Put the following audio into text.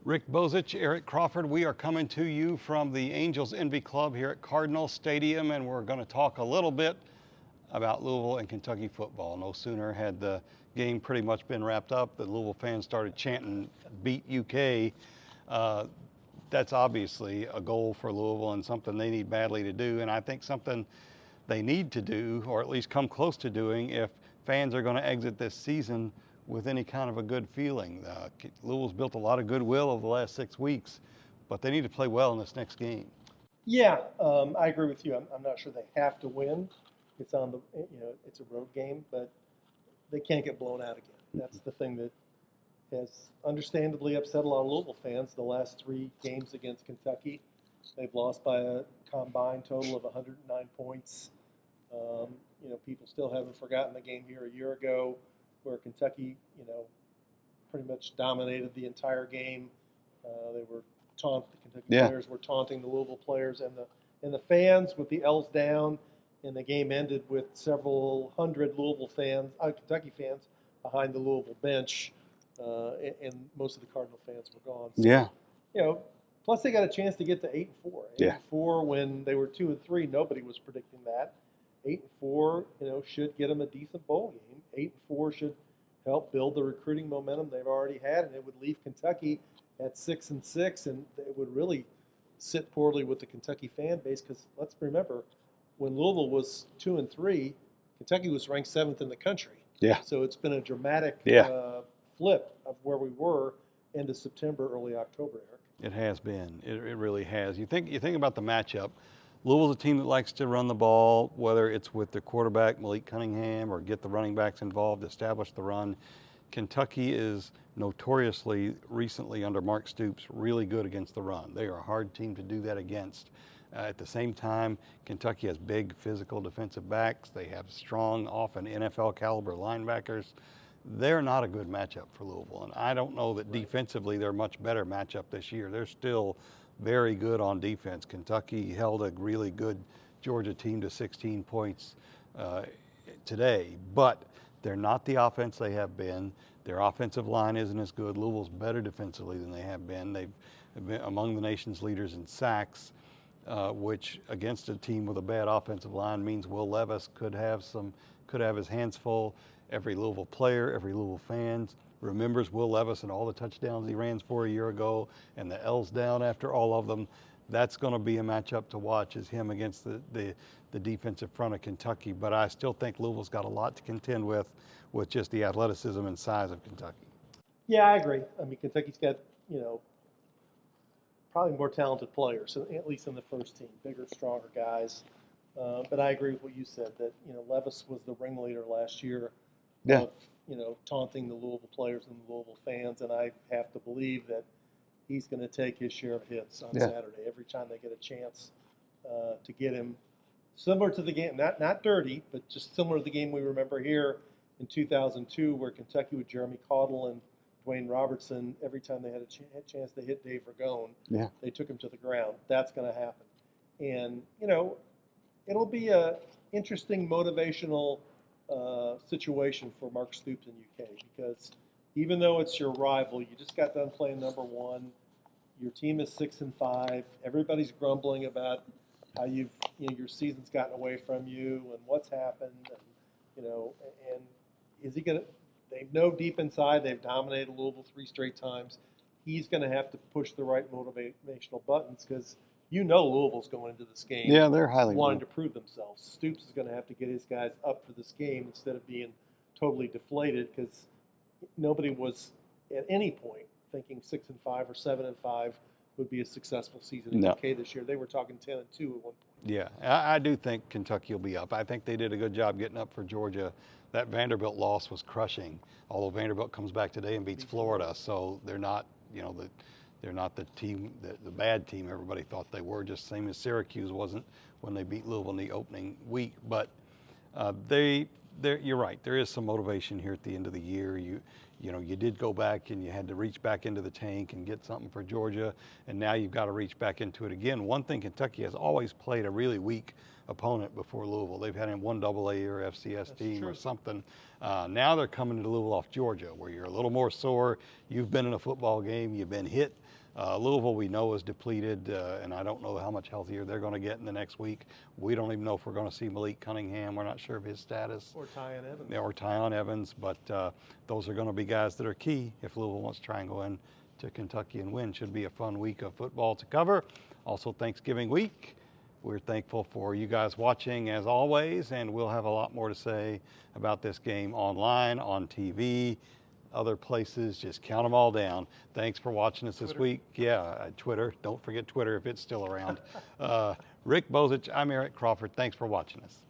Rick Bozich, Eric Crawford, we are coming to you from the Angels Envy Club here at Cardinal Stadium, and we're going to talk a little bit about Louisville and Kentucky football. No sooner had the game pretty much been wrapped up, the Louisville fans started chanting, "Beat UK." That's obviously a goal for Louisville and something they need badly to do, and I think something they need to do, or at least come close to doing, if fans are going to exit this season with any kind of a good feeling. Louisville's built a lot of goodwill over the last 6 weeks, but they need to play well in this next game. Yeah, I agree with you. I'm not sure they have to win. It's on the, it's a road game, but they can't get blown out again. That's the thing that has understandably upset a lot of Louisville fans. The last 3 games against Kentucky, they've lost by a combined total of 109 points. People still haven't forgotten the game here a year ago where Kentucky, pretty much dominated the entire game. The Kentucky players were taunting the Louisville players and the fans with the L's down, and the game ended with several hundred Kentucky fans behind the Louisville bench, and most of the Cardinal fans were gone. So, plus they got a chance to get to 8-4. 8-4 when they were 2-3. Nobody was predicting that. 8-4, should get them a decent bowl game. 8-4 should help build the recruiting momentum they've already had, and it would leave Kentucky at 6-6, and it would really sit poorly with the Kentucky fan base because let's remember, when Louisville was 2-3, Kentucky was ranked 7th in the country. Yeah. So it's been a dramatic flip of where we were end of September, early October, Eric. It has been. It really has. You think about the matchup. Louisville's a team that likes to run the ball, whether it's with their quarterback, Malik Cunningham, or get the running backs involved, establish the run. Kentucky is notoriously, recently under Mark Stoops, really good against the run. They are a hard team to do that against. At the same time, Kentucky has big physical defensive backs. They have strong, often NFL caliber linebackers. They're not a good matchup for Louisville, and I don't know that defensively they're a much better matchup this year. They're still very good on defense. Kentucky held a really good Georgia team to 16 points today, but they're not the offense they have been. Their offensive line isn't as good. Louisville's better defensively than they have been. They've been among the nation's leaders in sacks, which against a team with a bad offensive line means Will Levis could have his hands full. Every Louisville player, every Louisville fan remembers Will Levis and all the touchdowns he ran for a year ago and the L's down after all of them. That's going to be a matchup to watch, is him against the defensive front of Kentucky. But I still think Louisville's got a lot to contend with just the athleticism and size of Kentucky. Yeah, I agree. I mean, Kentucky's got, probably more talented players, at least in the first team, bigger, stronger guys. But I agree with what you said, that, Levis was the ringleader last year of, taunting the Louisville players and the Louisville fans, and I have to believe that he's going to take his share of hits on Saturday every time they get a chance to get him. Similar to the game, not dirty, but just similar to the game we remember here in 2002 where Kentucky with Jeremy Caudle and Dwayne Robertson, every time they had a chance to hit Dave Ragone, they took him to the ground. That's going to happen. And, it'll be a interesting motivational situation for Mark Stoops in UK, because even though it's your rival, you just got done playing number 1. Your team is 6-5. Everybody's grumbling about how your season's gotten away from you and what's happened, and and is he gonna? They know deep inside they've dominated Louisville 3 straight times. He's going to have to push the right motivational buttons because Louisville's going into this game. Yeah, they're highly wanting to prove themselves. Stoops is going to have to get his guys up for this game instead of being totally deflated, because nobody was at any point thinking 6-5 or 7-5 would be a successful season in UK this year. They were talking 10-2 at one point. Yeah, I do think Kentucky will be up. I think they did a good job getting up for Georgia. That Vanderbilt loss was crushing, although Vanderbilt comes back today and beats Florida, so they're not, they're not the team, the bad team everybody thought they were, just same as Syracuse wasn't when they beat Louisville in the opening week. But you're right, there is some motivation here at the end of the year. you know, you did go back and you had to reach back into the tank and get something for Georgia, and now you've got to reach back into it again. One thing, Kentucky has always played a really weak opponent before Louisville. They've had one AA or FCS team or something. Now they're coming to Louisville off Georgia, where you're a little more sore. You've been in a football game, you've been hit. Louisville, we know, is depleted, and I don't know how much healthier they're going to get in the next week. We don't even know if we're going to see Malik Cunningham. We're not sure of his status. Or Tyon Evans. Or Tyon Evans, but those are going to be guys that are key if Louisville wants to try and go in to Kentucky and win. Should be a fun week of football to cover. Also Thanksgiving week. We're thankful for you guys watching as always, and we'll have a lot more to say about this game online, on TV, other places. Just count them all down. Thanks for watching us this week. Yeah, Twitter. Don't forget Twitter if it's still around. Rick Bozich, I'm Eric Crawford. Thanks for watching us.